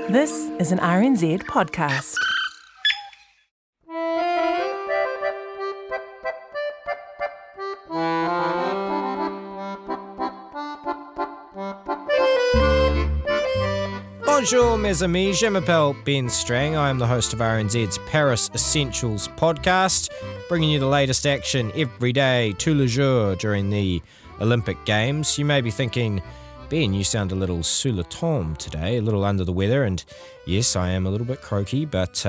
This is an RNZ podcast. Bonjour, mes amis, je m'appelle Ben Strang. I am the host of RNZ's Paris Essentials podcast, bringing you the latest action every day, tous les jours, during the Olympic Games. You may be thinking, Ben, you sound a little sous le ton today, a little under the weather, and yes, I am a little bit croaky, but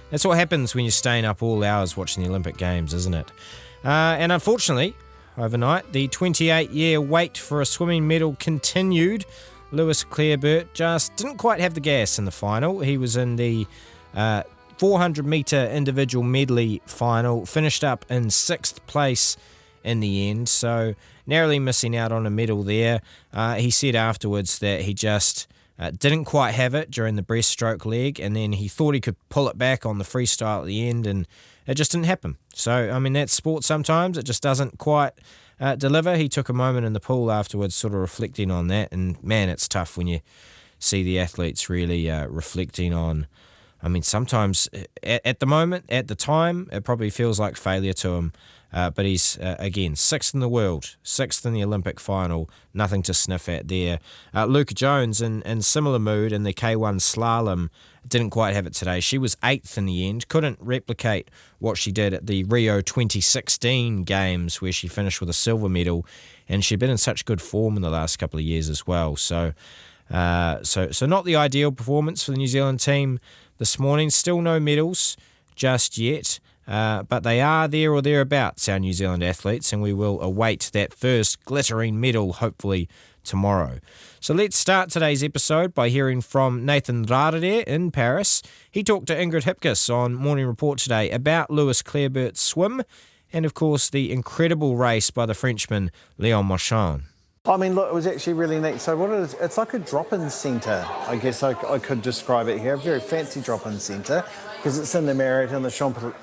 that's what happens when you're staying up all hours watching the Olympic Games, isn't it? And unfortunately, overnight, the 28-year wait for a swimming medal continued. Lewis Clareburt just didn't quite have the gas in the final. He was in the 400-metre individual medley final, finished up in 6th place in the end, so narrowly missing out on a medal there. He said afterwards that he just didn't quite have it during the breaststroke leg, and then he thought he could pull it back on the freestyle at the end, and it just didn't happen. So, I mean, that's sport sometimes. It just doesn't quite deliver. He took a moment in the pool afterwards sort of reflecting on that, and man, it's tough when you see the athletes really reflecting on, I mean, sometimes at the time, it probably feels like failure to him. But he's, again, 6th in the world, 6th in the Olympic final, nothing to sniff at there. Luca Jones, in similar mood in the K1 slalom, didn't quite have it today. She was 8th in the end, couldn't replicate what she did at the Rio 2016 Games, where she finished with a silver medal, and she'd been in such good form in the last couple of years as well. So not the ideal performance for the New Zealand team this morning. Still no medals just yet. But they are there or thereabouts, our New Zealand athletes, and we will await that first glittering medal, hopefully, tomorrow. So let's start today's episode by hearing from Nathan Rarere in Paris. He talked to Ingrid Hipkiss on Morning Report today about Lewis Clareburt's swim and, of course, the incredible race by the Frenchman Léon Marchand. I mean, look, it was actually really neat. So what it is, it's like a drop-in centre, I guess I could describe it here. A very fancy drop-in centre, because it's in the Marriott and the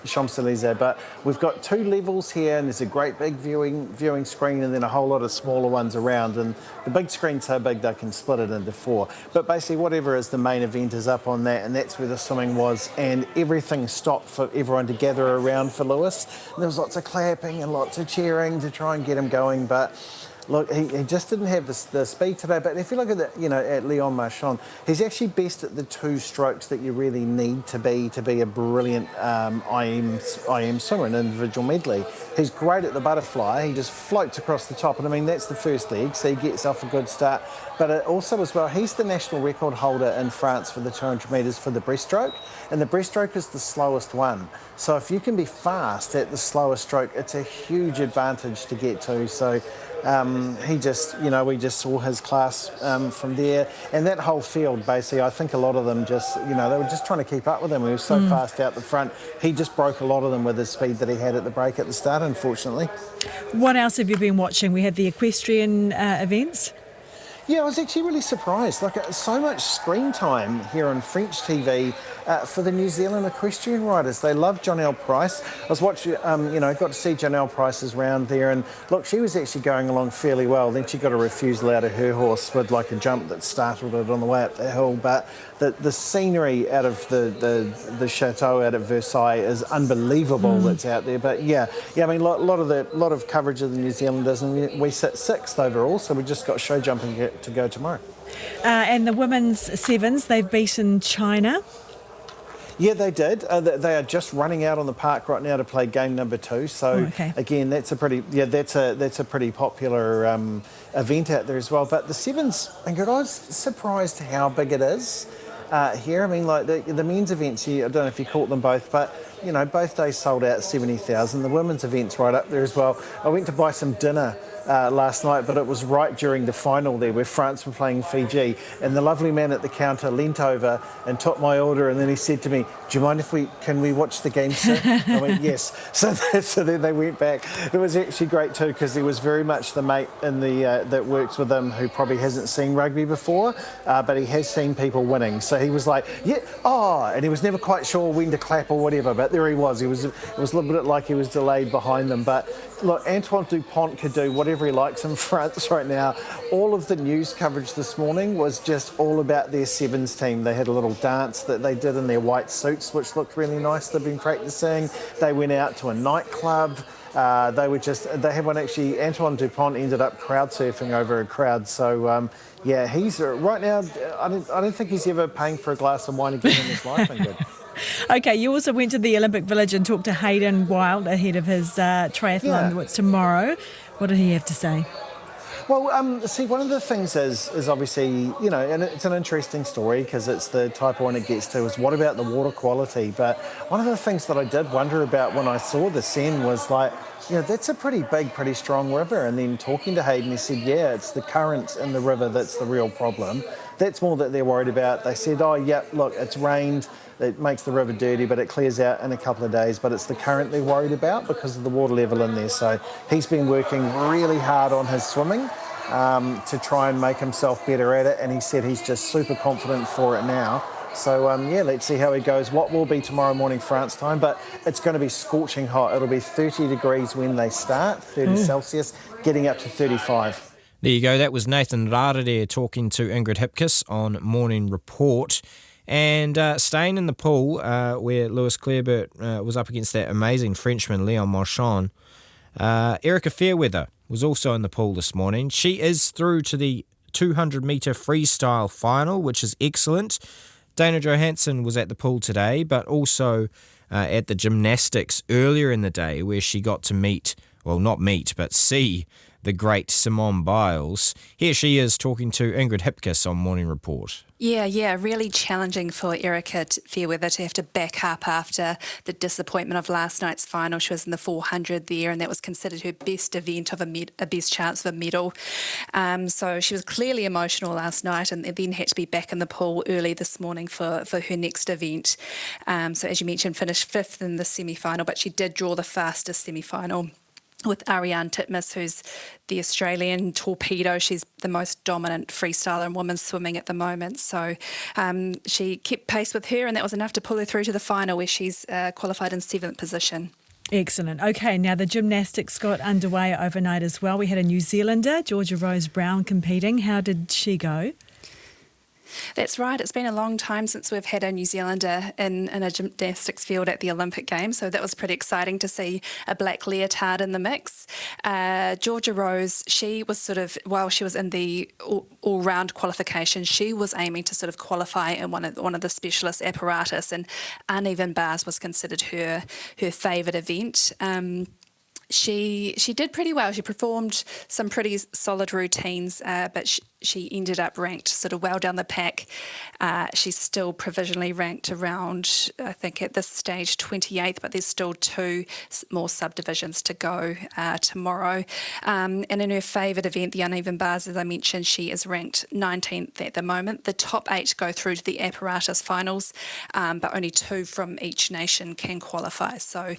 Champs-Elysees. But we've got 2 levels here, and there's a great big viewing screen, and then a whole lot of smaller ones around. And the big screen's so big they can split it into 4. But basically, whatever is the main event is up on that, and that's where the swimming was. And everything stopped for everyone to gather around for Lewis. And there was lots of clapping and lots of cheering to try and get him going, but look, he just didn't have the speed today. But if you look at at Léon Marchand, he's actually best at the 2 strokes that you really need to be a brilliant IM swimmer in individual medley. He's great at the butterfly. He just floats across the top, and I mean that's the first leg, so he gets off a good start. But it also as well, he's the national record holder in France for the 200 metres for the breaststroke, and the breaststroke is the slowest one. So if you can be fast at the slowest stroke, it's a huge advantage to get to. So he just, we just saw his class from there, and that whole field basically, I think a lot of them just, they were just trying to keep up with him. He was so fast out the front. He just broke a lot of them with his speed that he had at the break at the start, unfortunately. What else have you been watching? We had the equestrian events. Yeah, I was actually really surprised. Like, so much screen time here on French TV for the New Zealand equestrian riders. They love Jonelle Price. I was watching, got to see Jonelle Price's round there, and look, she was actually going along fairly well. Then she got a refusal out of her horse with like a jump that startled it on the way up the hill. But the scenery out of the chateau out of Versailles is unbelievable. That's out there. But yeah, I mean, a lot of coverage of the New Zealanders, and we sit 6th overall, so we just got show jumping to go tomorrow. And the women's sevens, they've beaten China. Yeah, they did. They are just running out on the park right now to play game number 2. So again, that's a pretty popular event out there as well. But the sevens, I was surprised how big it is here. I mean, like the men's events, I don't know if you caught them both, but both days sold out 70,000. The women's events right up there as well. I went to buy some dinner last night, but it was right during the final there where France were playing Fiji, and the lovely man at the counter leant over and took my order, and then he said to me, "Do you mind if we watch the game, sir?" I went, "Yes." So then they went back. It was actually great too, because there was very much the mate in the that works with him who probably hasn't seen rugby before, but he has seen people winning. So he was like, "Yeah, oh," and he was never quite sure when to clap or whatever, but there he was. It was a little bit like he was delayed behind them. But look, Antoine Dupont could do whatever whatever he likes in France right now. All of the news coverage this morning was just all about their sevens team. They had a little dance that they did in their white suits, which looked really nice. They've been practicing. They went out to a nightclub. They had one actually. Antoine Dupont ended up crowd surfing over a crowd. So, he's right now, I don't think he's ever paying for a glass of wine again in his life, Ingrid. Okay, you also went to the Olympic Village and talked to Hayden Wilde ahead of his triathlon that's tomorrow. What did he have to say? Well, one of the things is obviously, and it's an interesting story because it's the type of one it gets to is what about the water quality? But one of the things that I did wonder about when I saw the Seine was like, that's a pretty big, pretty strong river. And then talking to Hayden, he said, it's the current in the river that's the real problem. That's more that they're worried about. They said, look, it's rained. It makes the river dirty, but it clears out in a couple of days. But it's the current they're worried about because of the water level in there. So he's been working really hard on his swimming to try and make himself better at it. And he said he's just super confident for it now. So, let's see how he goes. What will be tomorrow morning France time, but it's going to be scorching hot. It'll be 30 degrees when they start, 30 Celsius, getting up to 35. There you go. That was Nathan Rarere talking to Ingrid Hipkiss on Morning Report. And staying in the pool where Lewis Clareburt was up against that amazing Frenchman, Leon Marchand, Erica Fairweather was also in the pool this morning. She is through to the 200-metre freestyle final, which is excellent. Dana Johansson was at the pool today, but also at the gymnastics earlier in the day where she got to see the great Simone Biles. Here she is talking to Ingrid Hipkiss on Morning Report. Yeah, really challenging for Erica Fairweather to have to back up after the disappointment of last night's final. She was in the 400 there, and that was considered her best event of a best chance of a medal. So she was clearly emotional last night, and then had to be back in the pool early this morning for her next event. So as you mentioned, finished 5th in the semi-final, but she did draw the fastest semi-final with Ariane Titmus, who's the Australian torpedo. She's the most dominant freestyler in women's swimming at the moment. So she kept pace with her, and that was enough to pull her through to the final, where she's qualified in 7th position. Excellent. Okay, now the gymnastics got underway overnight as well. We had a New Zealander, Georgia Rose Brown, competing. How did she go? That's right. It's been a long time since we've had a New Zealander in a gymnastics field at the Olympic Games, so that was pretty exciting to see a black leotard in the mix. Georgia Rose, she was while she was in the all-round qualification, she was aiming to sort of qualify in one of the specialist apparatus, and uneven bars was considered her favoured event. She did pretty well. She performed some pretty solid routines, but she ended up ranked sort of well down the pack. She's still provisionally ranked around, I think at this stage, 28th, but there's still 2 more subdivisions to go tomorrow. And in her favoured event, the uneven bars, as I mentioned, she is ranked 19th at the moment. The top 8 go through to the apparatus finals, but only 2 from each nation can qualify. So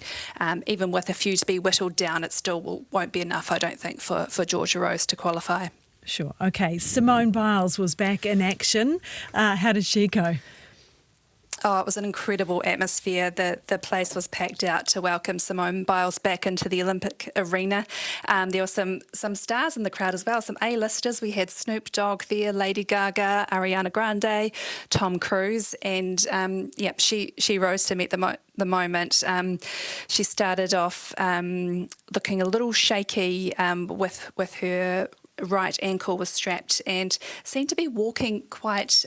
even with a few to be whittled down, it still won't be enough, I don't think, for Georgia Rose to qualify. Sure. Okay. Simone Biles was back in action. How did she go? Oh, it was an incredible atmosphere. The place was packed out to welcome Simone Biles back into the Olympic arena. There were some stars in the crowd as well, some A-listers. We had Snoop Dogg there, Lady Gaga, Ariana Grande, Tom Cruise, and she rose to meet the moment. She started off looking a little shaky with her right ankle was strapped and seemed to be walking quite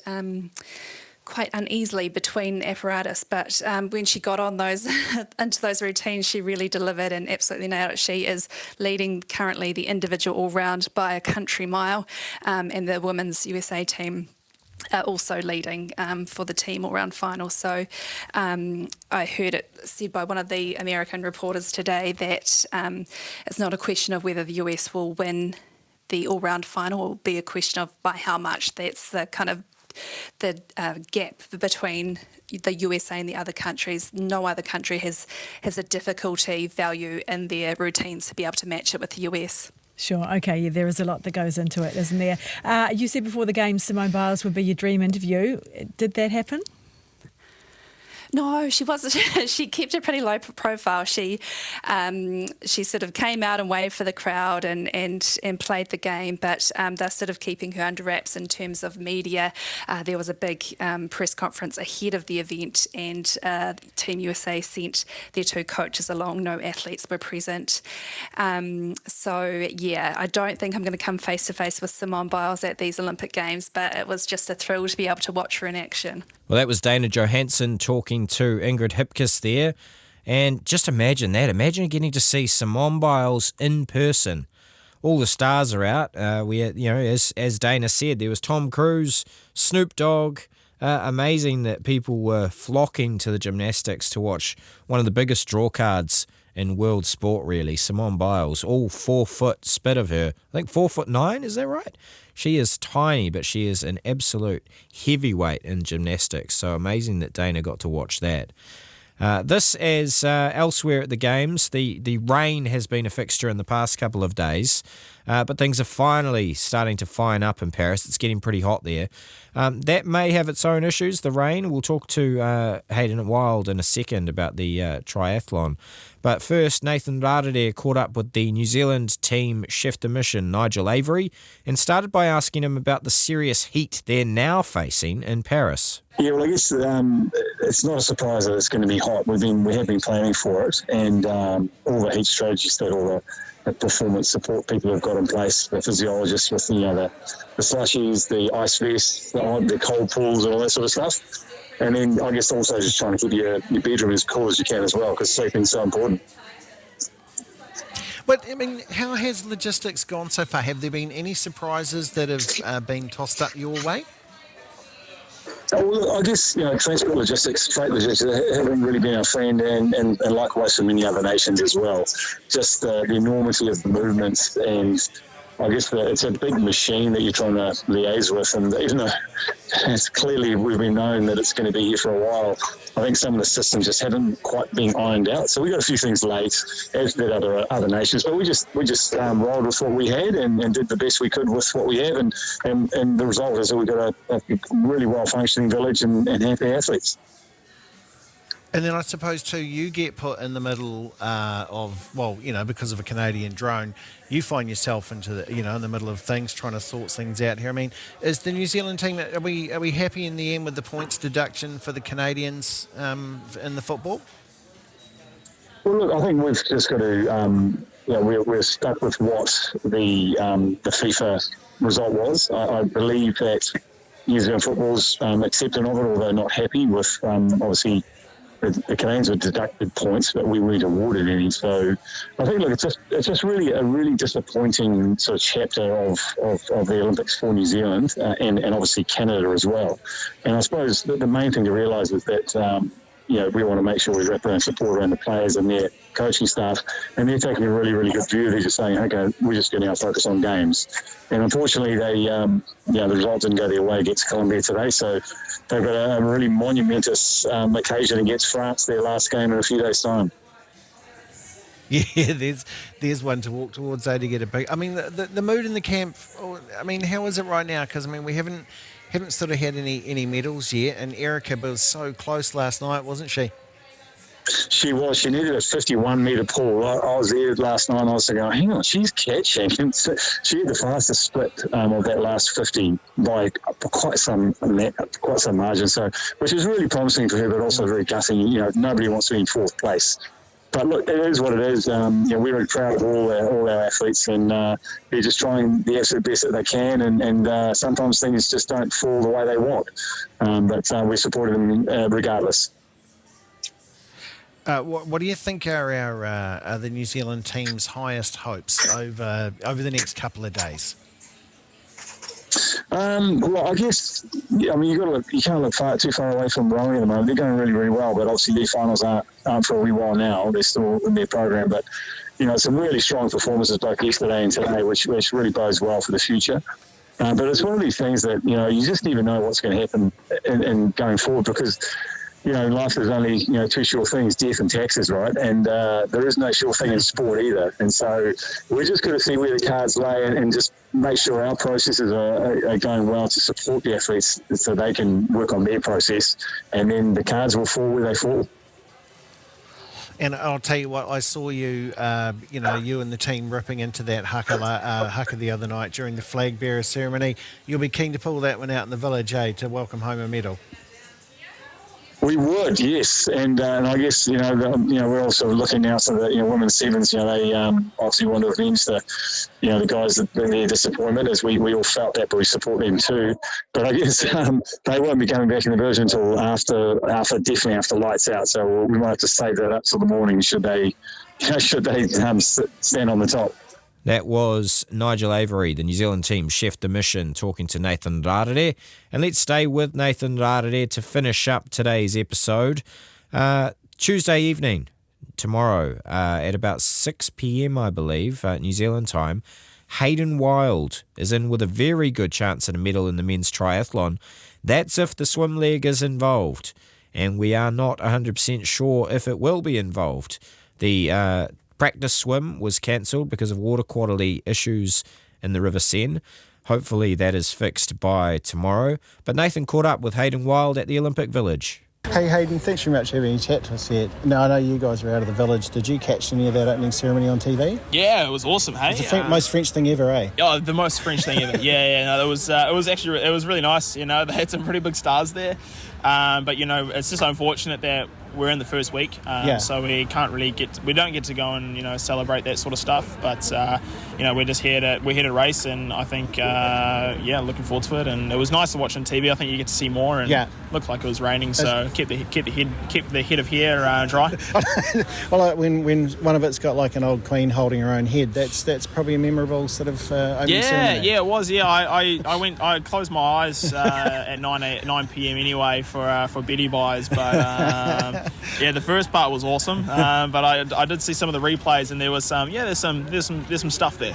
uneasily between apparatus, but when she got on into those routines, she really delivered and absolutely nailed it. She is leading currently the individual all-round by a country mile, and the women's USA team are also leading for the team all-round final. So I heard it said by one of the American reporters today that it's not a question of whether the US will win the all-round final, will be a question of by how much. That's the kind of the gap between the USA and the other countries. No other country has a difficulty value in their routines to be able to match it with the US. Sure. Okay. Yeah, there is a lot that goes into it, isn't there? You said before the game Simone Biles would be your dream interview. Did that happen? No, she wasn't. She kept a pretty low profile. She sort of came out and waved for the crowd and played the game, but they're sort of keeping her under wraps in terms of media. There was a big press conference ahead of the event, and Team USA sent their 2 coaches along. No athletes were present. So, yeah, I don't think I'm going to come face to face with Simone Biles at these Olympic Games, but it was just a thrill to be able to watch her in action. Well, that was Dana Johansson talking to Ingrid Hipkiss there. And just imagine that. Imagine getting to see Simone Biles in person. All the stars are out. As Dana said, there was Tom Cruise, Snoop Dogg. Amazing that people were flocking to the gymnastics to watch one of the biggest draw cards in world sport, really. Simone Biles, all 4 foot spit of her. I think 4'9", is that right? She is tiny, but she is an absolute heavyweight in gymnastics. So amazing that Dana got to watch that. This, as elsewhere at the Games, the rain has been a fixture in the past couple of days, but things are finally starting to fine up in Paris. It's getting pretty hot there. That may have its own issues, the rain. We'll talk to Hayden Wild in a second about the triathlon. But first, Nathan Rarere caught up with the New Zealand team chef de mission, Nigel Avery, and started by asking him about the serious heat they're now facing in Paris. Yeah, well, I guess it's not a surprise that it's going to be hot. We have been planning for it, and all the heat strategies that all the performance support people have got in place, the physiologists with the slushies, the ice vests, the cold pools, and all that sort of stuff. And then I guess also just trying to keep your bedroom as cool as you can as well, because sleeping's so important. But, I mean, how has logistics gone so far? Have there been any surprises that have been tossed up your way? Well, I guess, transport logistics, freight logistics haven't really been our friend, and likewise for many other nations as well. Just the enormity of the movements, and I guess it's a big machine that you're trying to liaise with, and even though it's clearly we've been known that it's going to be here for a while, I think some of the systems just haven't quite been ironed out. So we got a few things late, as did other nations, but we just rolled with what we had and did the best we could with what we have, and the result is that we got a really well functioning village and happy athletes. And then I suppose, too, you get put in the middle because of a Canadian drone, you find yourself in the middle of things, trying to sort things out here. I mean, is the New Zealand team, are we happy in the end with the points deduction for the Canadians in the football? Well, look, I think we've just got to, we're stuck with what the FIFA result was. I believe that New Zealand football's accepting of it, although not happy with, obviously, the Canadians were deducted points, but we weren't awarded any. So I think, look, it's just really a really disappointing sort of chapter of the Olympics for New Zealand and obviously Canada as well. And I suppose the main thing to realise is that we want to make sure we wrap around support around the players and their coaching staff, and they're taking a really, really good view. They're just saying, okay, we're just going to focus on games. And unfortunately, the result didn't go their way against Colombia today, so they've got a really monumentous occasion against France, their last game in a few days' time. Yeah, there's one to walk towards, to get a big... I mean, the mood in the camp, I mean, how is it right now? Because, I mean, we haven't sort of had any medals yet, and Erica was so close last night, wasn't she? She was. She needed a 51-metre pull. I was there last night and I was thinking, hang on, she's catching. She had the fastest split of that last 50 by quite some margin. So, which is really promising for her, but also very gutting. Nobody wants to be in fourth place. But look, it is what it is. We're very proud of all our athletes, and they're just trying the absolute best that they can. And sometimes things just don't fall the way they want. But we're supporting them regardless. What do you think are the New Zealand team's highest hopes over the next couple of days? Well, I guess you can't look too far away from rowing at the moment. They're going really, really well, but obviously their finals aren't for a wee while now. They're still in their program, but some really strong performances both yesterday and today, which really bodes well for the future. But it's one of these things that you just never know what's going to happen in going forward, because life is only, two sure things, death and taxes, right? And there is no sure thing in sport either. And so we're just going to see where the cards lay and just make sure our processes are going well to support the athletes so they can work on their process, and then the cards will fall where they fall. And I'll tell you what, I saw you, you and the team ripping into that haka the other night during the flag bearer ceremony. You'll be keen to pull that one out in the village, to welcome home a medal. We would, yes, and I guess we're also looking now so that women's sevens, they obviously want to avenge the guys that their disappointment, as we all felt that, but we support them too. But I guess they won't be coming back in the version until definitely after lights out. So we might have to save that up till the morning should they stand on the top. That was Nigel Avery, the New Zealand team chef de mission, talking to Nathan Rarere. And let's stay with Nathan Rarere to finish up today's episode. Tuesday evening, tomorrow, at about 6 p.m, I believe, New Zealand time, Hayden Wilde is in with a very good chance at a medal in the men's triathlon. That's if the swim leg is involved. And we are not 100% sure if it will be involved. The practice swim was cancelled because of water quality issues in the River Seine. Hopefully that is fixed by tomorrow. But Nathan caught up with Hayden Wilde at the Olympic Village. Hey Hayden, thanks very much for having a chat to us here. Now I know you guys were out of the village. Did you catch any of that opening ceremony on TV? Yeah, it was awesome. Hey, It's the most French thing ever, eh? Oh, the most French thing ever. No, it was really nice. They had some pretty big stars there, but it's just unfortunate that we're in the first week, so we don't get to go and celebrate that sort of stuff. But we're just here to race, and I think looking forward to it. And it was nice to watch on TV. I think you get to see more, and looked like it was raining, so keep the head of hair dry. Well, when one of it's got like an old queen holding her own head, that's probably a memorable sort of opening ceremony. Yeah, it was. Yeah, I closed my eyes at 9 p.m. anyway for Betty buys, but. The first part was awesome, but I did see some of the replays, and there was there's some stuff there.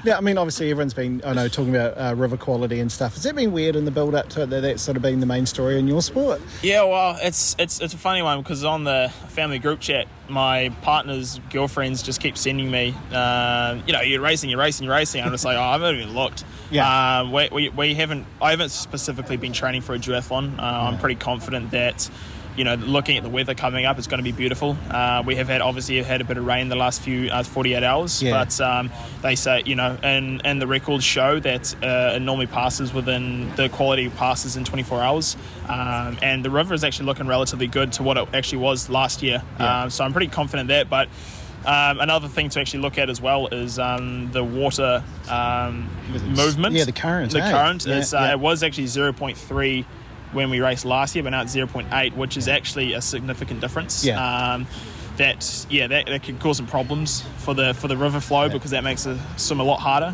Now, I mean, obviously everyone's been talking about river quality and stuff. Has that been weird in the build up to it that that's sort of been the main story in your sport? Yeah, well, it's a funny one because on the family group chat, my partner's girlfriends just keep sending me, you're racing. I'm just like, I haven't even looked. Yeah. I haven't specifically been training for a duathlon. I'm pretty confident that. Looking at the weather coming up, it's going to be beautiful. We have had a bit of rain the last few 48 hours, but they say, and the records show that it normally passes the quality passes in 24 hours. And the river is actually looking relatively good to what it actually was last year. So I'm pretty confident that, but another thing to actually look at as well is the water movement. Yeah, the current. It was actually 0.3 when we raced last year, but now it's 0.8, which is actually a significant difference. That could cause some problems for the river flow because that makes the swim a lot harder.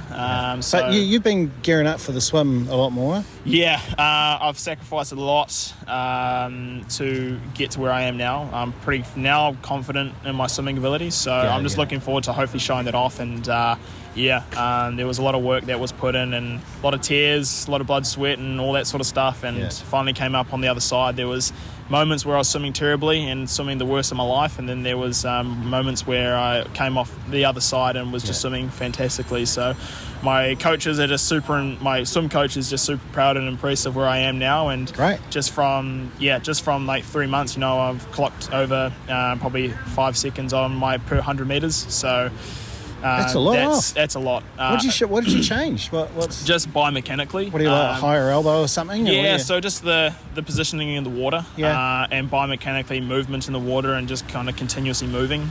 But you've been gearing up for the swim a lot more. Yeah, I've sacrificed a lot to get to where I am now. I'm pretty now confident in my swimming abilities, so I'm just looking forward to hopefully showing that off. And there was a lot of work that was put in, and a lot of tears, a lot of blood, sweat, and all that sort of stuff. And finally came up on the other side. There was moments where I was swimming terribly and swimming the worst of my life, and then there was moments where I came off the other side and was just swimming fantastically. So my coaches are just my swim coach is just super proud and impressed of where I am now. And just from like 3 months, I've clocked over probably 5 seconds on my per 100 meters. So. That's a lot. That's a lot. What did you change? What's just biomechanically? What do you like, higher elbow or something? So just the positioning in the water, and biomechanically movement in the water, and just kind of continuously moving.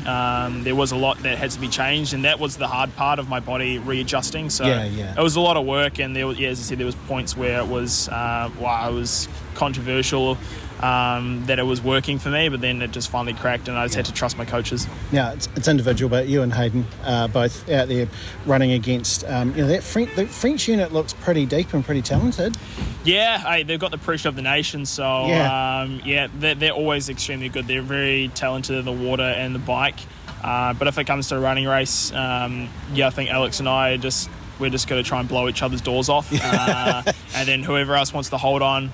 There was a lot that had to be changed, and that was the hard part of my body readjusting. So it was a lot of work, and there, as I said, there was points where it was it was controversial. That it was working for me, but then it just finally cracked, and I just had to trust my coaches. Yeah, it's individual, but you and Hayden both out there running against the French unit looks pretty deep and pretty talented. Yeah, they've got the pressure of the nation, so they're always extremely good. They're very talented in the water and the bike, but if it comes to a running race, I think Alex and I we're just going to try and blow each other's doors off, and then whoever else wants to hold on,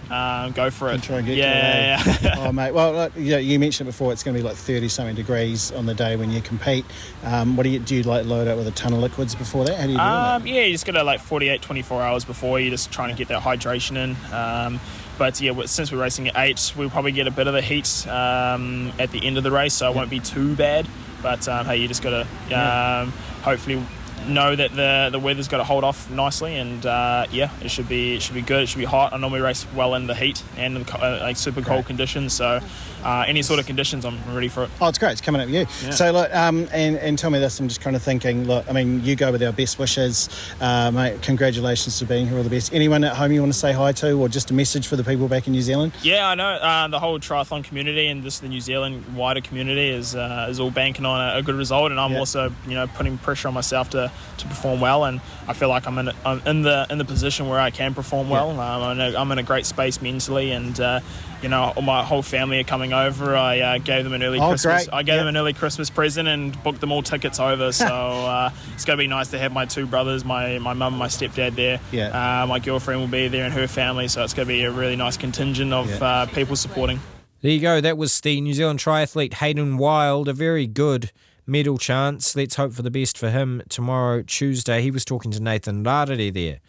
go for it. And try and get yeah. Oh, mate. Well, you mentioned it before. It's going to be like 30-something degrees on the day when you compete. What do you like load up with a ton of liquids before that? How do you do that? Yeah, you just got to like 48, 24 hours before. You're just trying to get that hydration in. But yeah, since we're racing at 8, we'll probably get a bit of the heat at the end of the race, so it won't be too bad. But hey, you just got to hopefully know that the weather's got to hold off nicely, and it should be good. It should be hot. I normally race well in the heat and in like super cold conditions, so any sort of conditions, I'm ready for it. Oh, it's great. It's coming up with you. Yeah. So, look, and tell me this. I'm just kind of thinking. Look, I mean, you go with our best wishes, mate. Congratulations for being here. All the best. Anyone at home you want to say hi to, or just a message for the people back in New Zealand? Yeah, I know the whole triathlon community and just the New Zealand wider community is all banking on a good result, and I'm also putting pressure on myself to perform well, and I feel like I'm in the position where I can perform well. I'm in a great space mentally, and my whole family are coming over. I gave them an early Christmas. Great. I gave them an early Christmas present and booked them all tickets over. So it's going to be nice to have my 2 brothers, my mum and my stepdad there. Yeah. My girlfriend will be there and her family. So it's going to be a really nice contingent of people supporting. There you go. That was the New Zealand triathlete Hayden Wild. A very good medal chance. Let's hope for the best for him tomorrow, Tuesday. He was talking to Nathan Rarere there.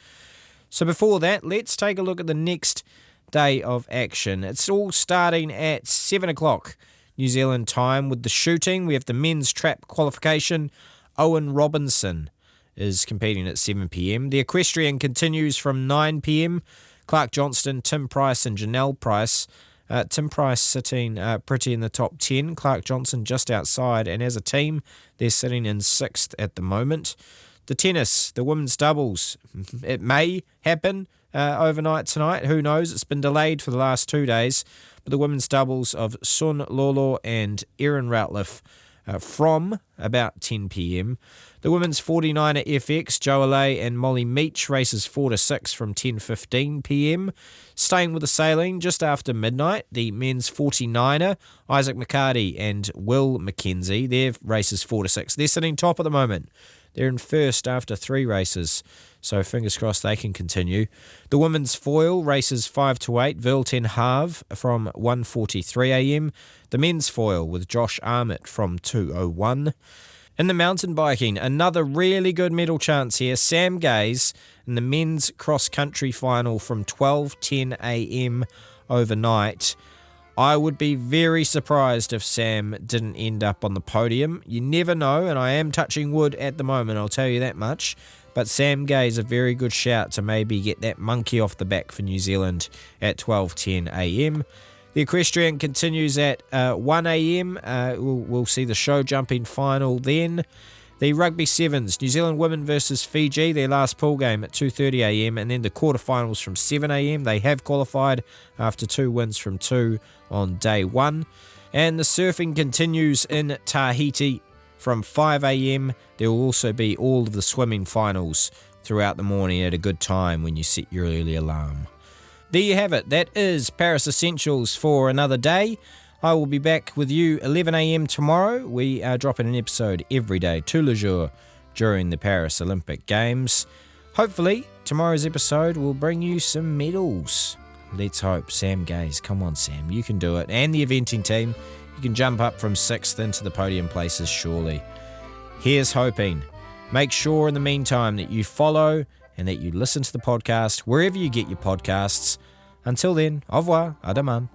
So before that, let's take a look at the next day of action. It's all starting at 7 o'clock New Zealand time with the shooting. We have the men's trap qualification. Owen Robinson is competing at 7 p.m. The equestrian continues from 9 p.m. Clark Johnston, Tim Price and Janelle Price. Tim Price sitting pretty in the top 10. Clark Johnson just outside. And as a team, they're sitting in 6th at the moment. The tennis, the women's doubles. It may happen overnight tonight. Who knows? It's been delayed for the last 2 days. But the women's doubles of Sun Lolo and Erin Routliffe from about 10 p.m. The women's 49er FX, Joe Alley and Molly Meach races 4 to 6 from 10:15 p.m. Staying with the sailing just after midnight, the men's 49er, Isaac McCarty and Will McKenzie, their races 4 to 6. They're sitting top at the moment. They're in first after 3 races, so fingers crossed they can continue. The women's foil races 5 to 8, Virl ten Hav from 1:43 a.m. The men's foil with Josh Armitt from 2:01. In the mountain biking, another really good medal chance here. Sam Gaze in the men's cross-country final from 12:10 a.m. overnight. I would be very surprised if Sam didn't end up on the podium. You never know, and I am touching wood at the moment, I'll tell you that much. But Sam Gaze a very good shout to maybe get that monkey off the back for New Zealand at 12:10 a.m. The equestrian continues at 1 a.m. We'll see the show jumping final then. The rugby sevens, New Zealand women versus Fiji, their last pool game at 2:30 a.m. and then the quarterfinals from 7 a.m. They have qualified after 2 wins from 2 on day 1. And the surfing continues in Tahiti from 5 a.m. There will also be all of the swimming finals throughout the morning at a good time when you set your early alarm. There you have it. That is Paris Essentials for another day. I will be back with you 11 a.m. tomorrow. We are dropping an episode every day, tous les jours, during the Paris Olympic Games. Hopefully, tomorrow's episode will bring you some medals. Let's hope. Sam Gaze, come on, Sam, you can do it. And the eventing team, you can jump up from 6th into the podium places, surely. Here's hoping. Make sure in the meantime that you follow and that you listen to the podcast wherever you get your podcasts. Until then, au revoir, à demain.